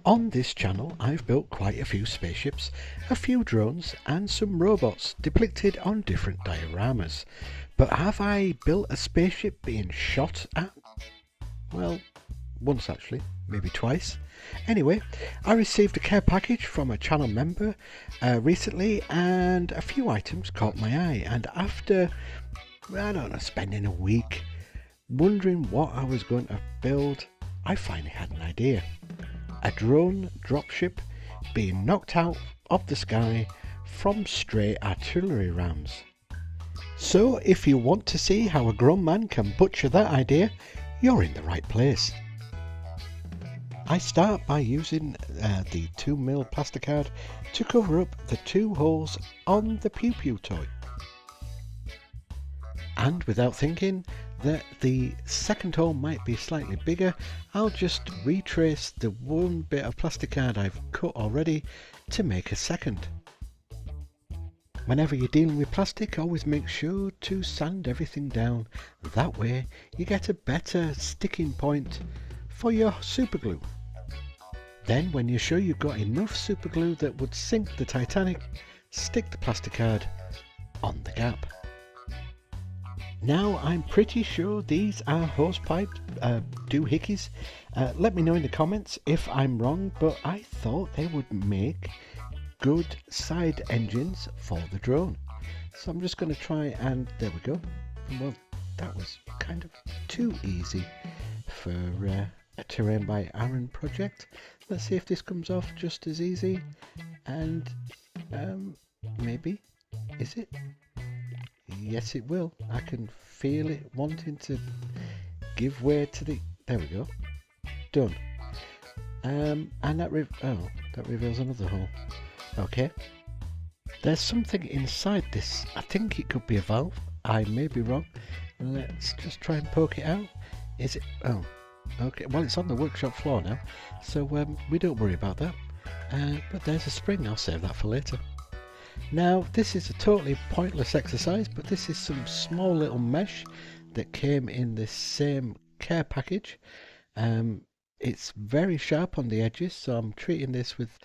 On this channel I've built quite a few spaceships, a few drones and some robots depicted on different dioramas. But have I built a spaceship being shot at? Well, once actually, maybe twice. Anyway, I received a care package from a channel member recently, and a few items caught my eye, and after, I don't know, spending a week wondering what I was going to build, I finally had an idea. A drone dropship being knocked out of the sky from stray artillery rounds. So if you want to see how a grown man can butcher that idea, you're in the right place. I start by using the 2mm plastic card to cover up the two holes on the Pew Pew toy. And without thinking that the second hole might be slightly bigger, I'll just retrace the one bit of plastic card I've cut already to make a second. Whenever you're dealing with plastic, always make sure to sand everything down. That way you get a better sticking point for your super glue. Then when you're sure you've got enough super glue that would sink the Titanic, stick the plastic card on the gap. Now I'm pretty sure these are hosepipe doohickeys. Let me know in the comments if I'm wrong, but I thought they would make good side engines for the drone. So I'm just going to try, and there we go. Well, that was kind of too easy for a Terrain by Aaron project. Let's see if this comes off just as easy, and maybe, is it? Yes, it will. I can feel it wanting to give way to the... There we go. Done. And that reveals another hole. Okay. There's something inside this. I think it could be a valve. I may be wrong. Let's just try and poke it out. Is it... Oh. Okay. Well, it's on the workshop floor now, so we don't worry about that. But there's a spring. I'll save that for later. Now, this is a totally pointless exercise, but this is some small little mesh that came in this same care package. It's very sharp on the edges, so I'm treating this with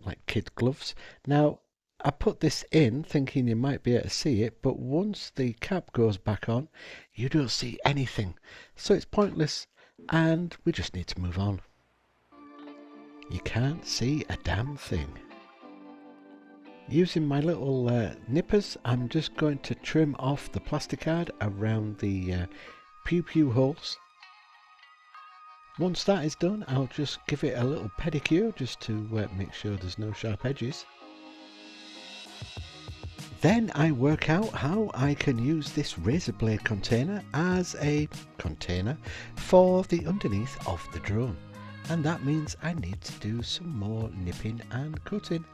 like kid gloves. Now, I put this in thinking you might be able to see it, but once the cap goes back on, you don't see anything. So it's pointless, and we just need to move on. You can't see a damn thing. Using my little nippers, I'm just going to trim off the plastic card around the Pew Pew holes. Once that is done, I'll just give it a little pedicure just to make sure there's no sharp edges. Then I work out how I can use this razor blade container as a container for the underneath of the drone. And that means I need to do some more nipping and cutting.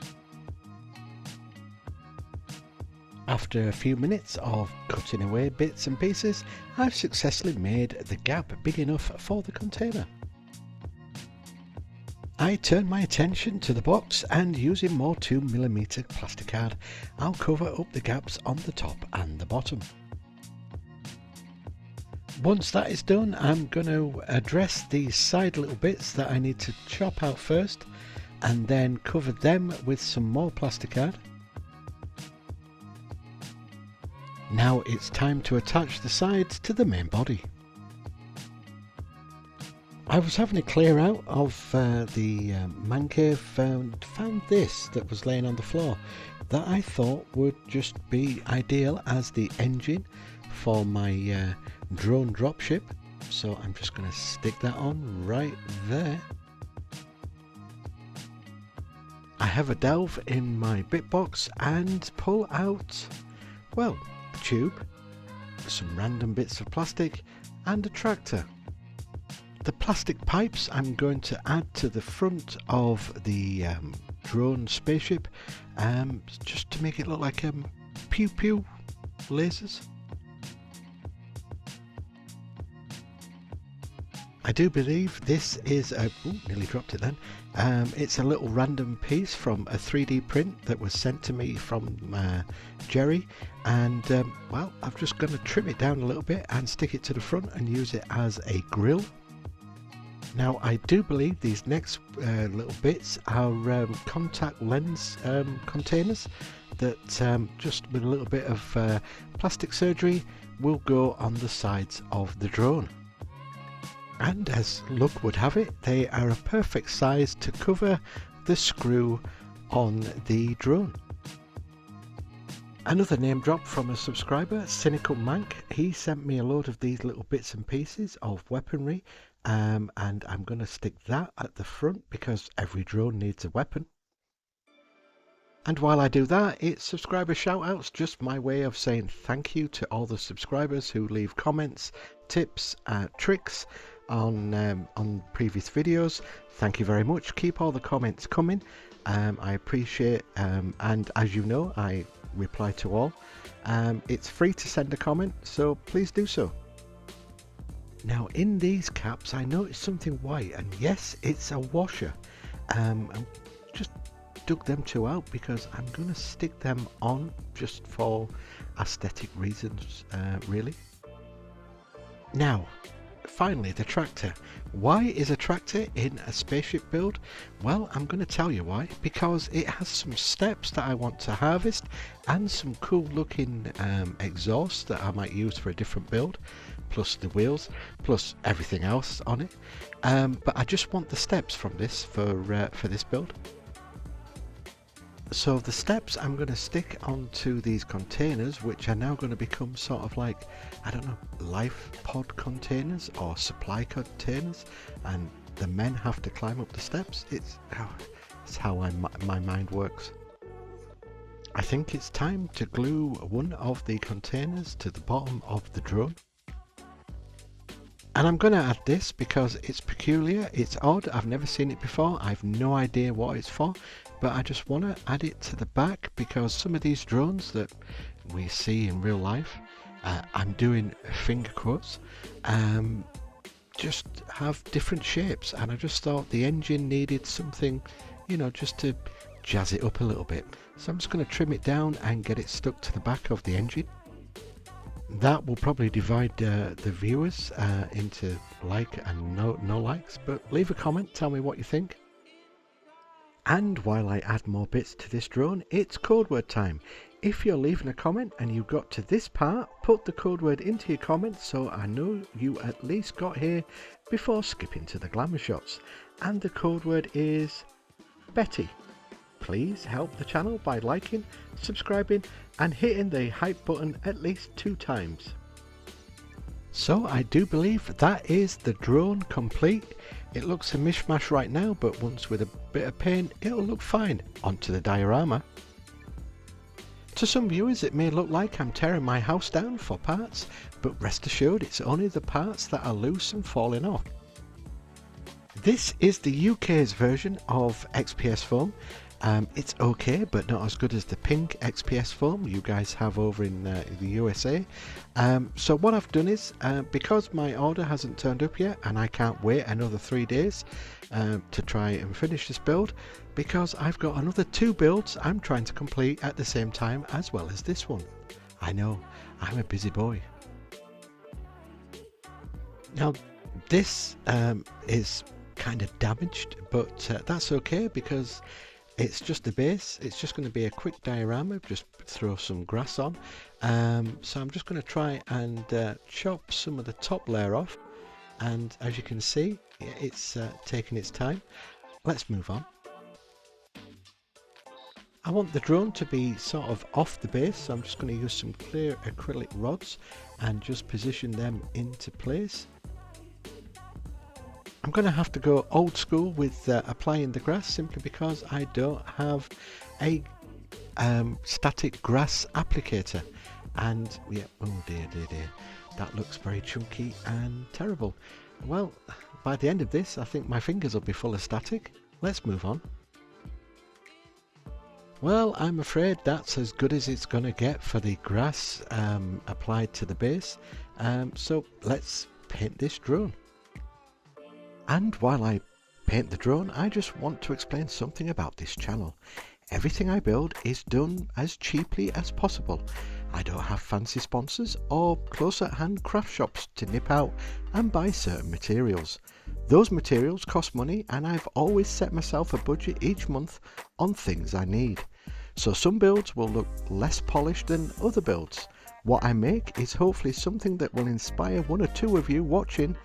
After a few minutes of cutting away bits and pieces, I've successfully made the gap big enough for the container. I turn my attention to the box, and using more 2mm plastic card, I'll cover up the gaps on the top and the bottom. Once that is done, I'm going to address these side little bits that I need to chop out first, and then cover them with some more plastic card. Now it's time to attach the sides to the main body. I was having a clear out of the man cave and found this that was laying on the floor that I thought would just be ideal as the engine for my drone dropship. So I'm just going to stick that on right there. I have a delve in my bit box and pull out, well, tube, some random bits of plastic and a tractor. The plastic pipes I'm going to add to the front of the drone spaceship just to make it look like pew pew lasers. I do believe this is a... Ooh, nearly dropped it then. It's a little random piece from a 3D print that was sent to me from Jerry, and well, I'm just going to trim it down a little bit and stick it to the front and use it as a grill. Now I do believe these next little bits are contact lens containers that just with a little bit of plastic surgery will go on the sides of the drone. And as luck would have it, they are a perfect size to cover the screw on the drone. Another name drop from a subscriber, Cynical Mank. He sent me a load of these little bits and pieces of weaponry, and I'm going to stick that at the front because every drone needs a weapon. And while I do that, it's subscriber shoutouts, just my way of saying thank you to all the subscribers who leave comments, tips, tricks on previous videos. Thank you very much. Keep all the comments coming. I appreciate, and as you know, I reply to all. It's free to send a comment, so please do so. Now in these caps I noticed something white, and yes, it's a washer. I just dug them two out because I'm going to stick them on just for aesthetic reasons, really. Now finally, the tractor. Why is a tractor in a spaceship build? Well, I'm going to tell you why. Because it has some steps that I want to harvest and some cool looking exhaust that I might use for a different build, plus the wheels, plus everything else on it. But I just want the steps from this for this build. So the steps I'm going to stick onto these containers, which are now going to become sort of like, I don't know, life pod containers or supply containers, and the men have to climb up the steps. It's how my mind works. I think it's time to glue one of the containers to the bottom of the drone. And I'm going to add this because it's peculiar, it's odd, I've never seen it before, I've no idea what it's for, but I just want to add it to the back because some of these drones that we see in real life, I'm doing finger quotes, just have different shapes, and I just thought the engine needed something, you know, just to jazz it up a little bit. So I'm just going to trim it down and get it stuck to the back of the engine. That will probably divide the viewers into like and no likes, but leave a comment, tell me what you think. And while I add more bits to this drone, it's code word time. If you're leaving a comment and you got to this part, put the code word into your comment so I know you at least got here before skipping to the glamour shots. And the code word is Betty. Please help the channel by liking, subscribing and hitting the hype button at least 2 times. So I do believe that is the drone complete. It looks a mishmash right now, but once with a bit of paint it'll look fine. Onto the diorama. To some viewers it may look like I'm tearing my house down for parts, but rest assured it's only the parts that are loose and falling off. This is the UK's version of XPS foam. It's okay, but not as good as the pink XPS foam you guys have over in the USA. So what I've done is, because my order hasn't turned up yet and I can't wait another 3 days to try and finish this build, because I've got another 2 builds I'm trying to complete at the same time as well as this one. I know, I'm a busy boy. Now this is kind of damaged, but that's okay because it's just the base. It's just going to be a quick diorama, just throw some grass on. So I'm just going to try and chop some of the top layer off, and as you can see it's taking its time. Let's move on. I want the drone to be sort of off the base, so I'm just going to use some clear acrylic rods and just position them into place. I'm going to have to go old school with applying the grass simply because I don't have a static grass applicator, and yeah, oh dear, that looks very chunky and terrible. Well, by the end of this I think my fingers will be full of static. Let's move on. Well, I'm afraid that's as good as it's going to get for the grass applied to the base, so let's paint this drone. And while I paint the drone, I just want to explain something about this channel. Everything I build is done as cheaply as possible. I don't have fancy sponsors or close at hand craft shops to nip out and buy certain materials. Those materials cost money, and I've always set myself a budget each month on things I need. So some builds will look less polished than other builds. What I make is hopefully something that will inspire one or two of you watching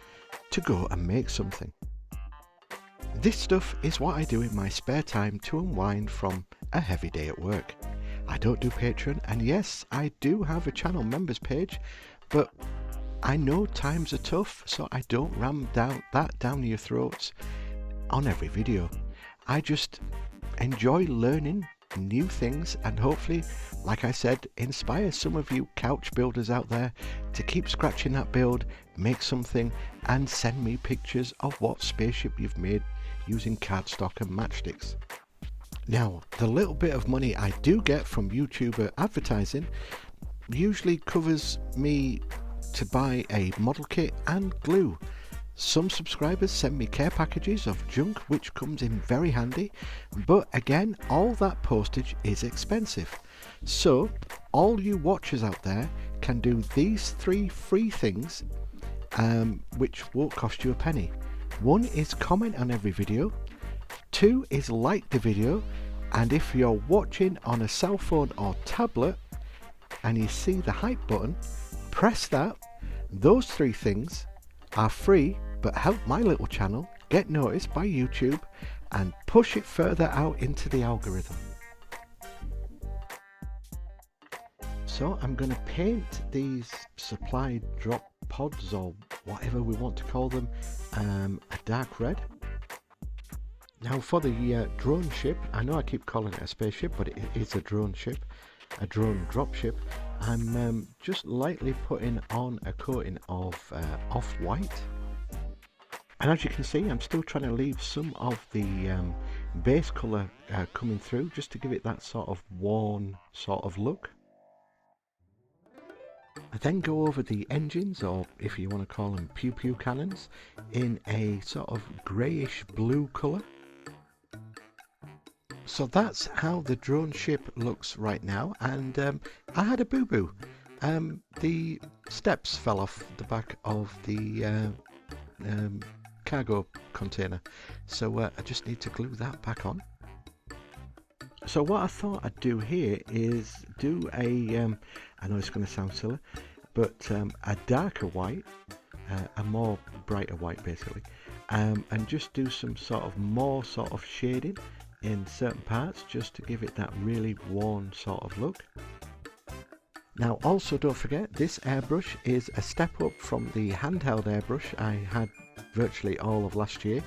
to go and make something. This stuff is what I do in my spare time to unwind from a heavy day at work. I don't do Patreon, and yes, I do have a channel members page, but I know times are tough, so I don't ram that down your throats on every video. I just enjoy learning new things and hopefully, like I said, inspire some of you couch builders out there to keep scratching that build, make something, and send me pictures of what spaceship you've made using cardstock and matchsticks. Now, the little bit of money I do get from YouTuber advertising usually covers me to buy a model kit and glue. Some subscribers send me care packages of junk, which comes in very handy, but again, all that postage is expensive. So all you watchers out there can do these 3 free things, which won't cost you a penny. 1 is comment on every video, 2 is like the video, and if you're watching on a cell phone or tablet and you see the hype button, press that. Those 3 things are free, but help my little channel get noticed by YouTube and push it further out into the algorithm. So I'm going to paint these supply drop pods, or whatever we want to call them, a dark red. Now for the drone ship, I know I keep calling it a spaceship, but it is a drone ship, a drone drop ship. I'm just lightly putting on a coating of off-white, and as you can see, I'm still trying to leave some of the base colour coming through, just to give it that sort of worn sort of look. I then go over the engines, or if you want to call them pew pew cannons, in a sort of greyish blue colour. So that's how the drone ship looks right now, and I had a boo-boo. The steps fell off the back of the cargo container, so I just need to glue that back on. So what I thought I'd do here is do a, I know it's going to sound silly, but a darker white, a more brighter white basically, and just do some sort of more sort of shading in certain parts, just to give it that really worn sort of look. Now also don't forget, this airbrush is a step up from the handheld airbrush I had virtually all of last year,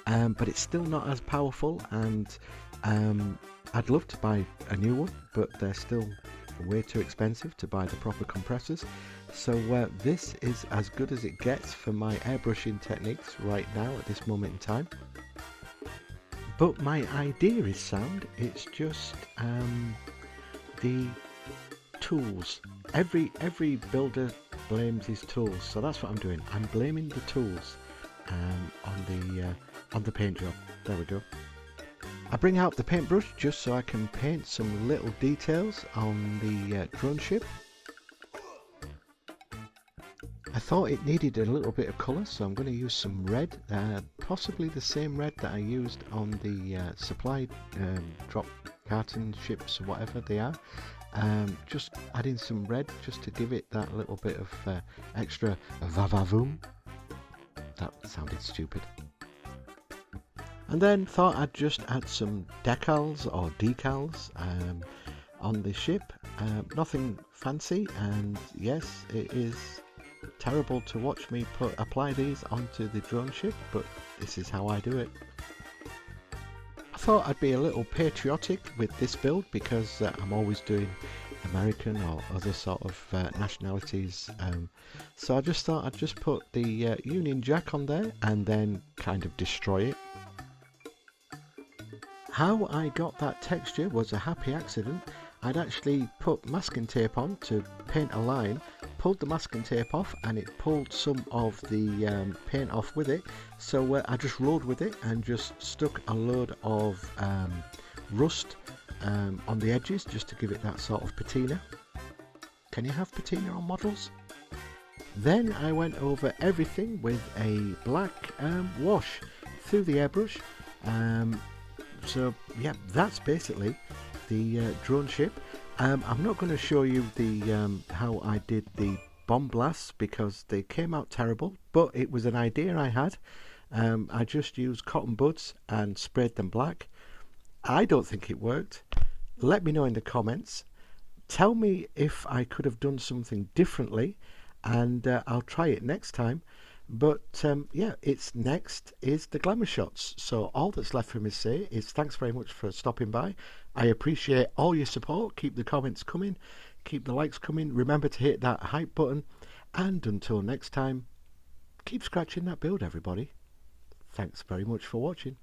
but it's still not as powerful, and I'd love to buy a new one, but they're still way too expensive to buy the proper compressors. So this is as good as it gets for my airbrushing techniques right now at this moment in time. But my idea is sound, it's just the tools. Every builder blames his tools, so that's what I'm doing. I'm blaming the tools on the paint job. There we go. I bring out the paintbrush just so I can paint some little details on the drone ship. I thought it needed a little bit of colour, so I'm going to use some red, possibly the same red that I used on the supply drop carton ships or whatever they are. Just adding some red just to give it that little bit of extra va-va-voom. That sounded stupid. And then thought I'd just add some decals or decals on the ship. Nothing fancy, and yes, it is terrible to watch me apply these onto the drone ship, but this is how I do it. I thought I'd be a little patriotic with this build because I'm always doing American or other sort of nationalities, so I just thought I'd just put the Union Jack on there and then kind of destroy it. How I got that texture was a happy accident. I'd actually put masking tape on to paint a line, pulled the masking tape off, and it pulled some of the paint off with it, so I just rolled with it and just stuck a load of rust on the edges just to give it that sort of patina. Can you have patina on models? Then I went over everything with a black wash through the airbrush. So yeah, that's basically the drone ship. I'm not going to show you the how I did the bomb blasts because they came out terrible, but it was an idea I had. I just used cotton buds and sprayed them black. I don't think it worked. Let me know in the comments. Tell me if I could have done something differently, and I'll try it next time. But yeah, it's next is the glamour shots. So all that's left for me to say is thanks very much for stopping by. I appreciate all your support. Keep the comments coming, keep the likes coming. Remember to hit that hype button, and until next time, keep scratching that build, everybody. Thanks very much for watching.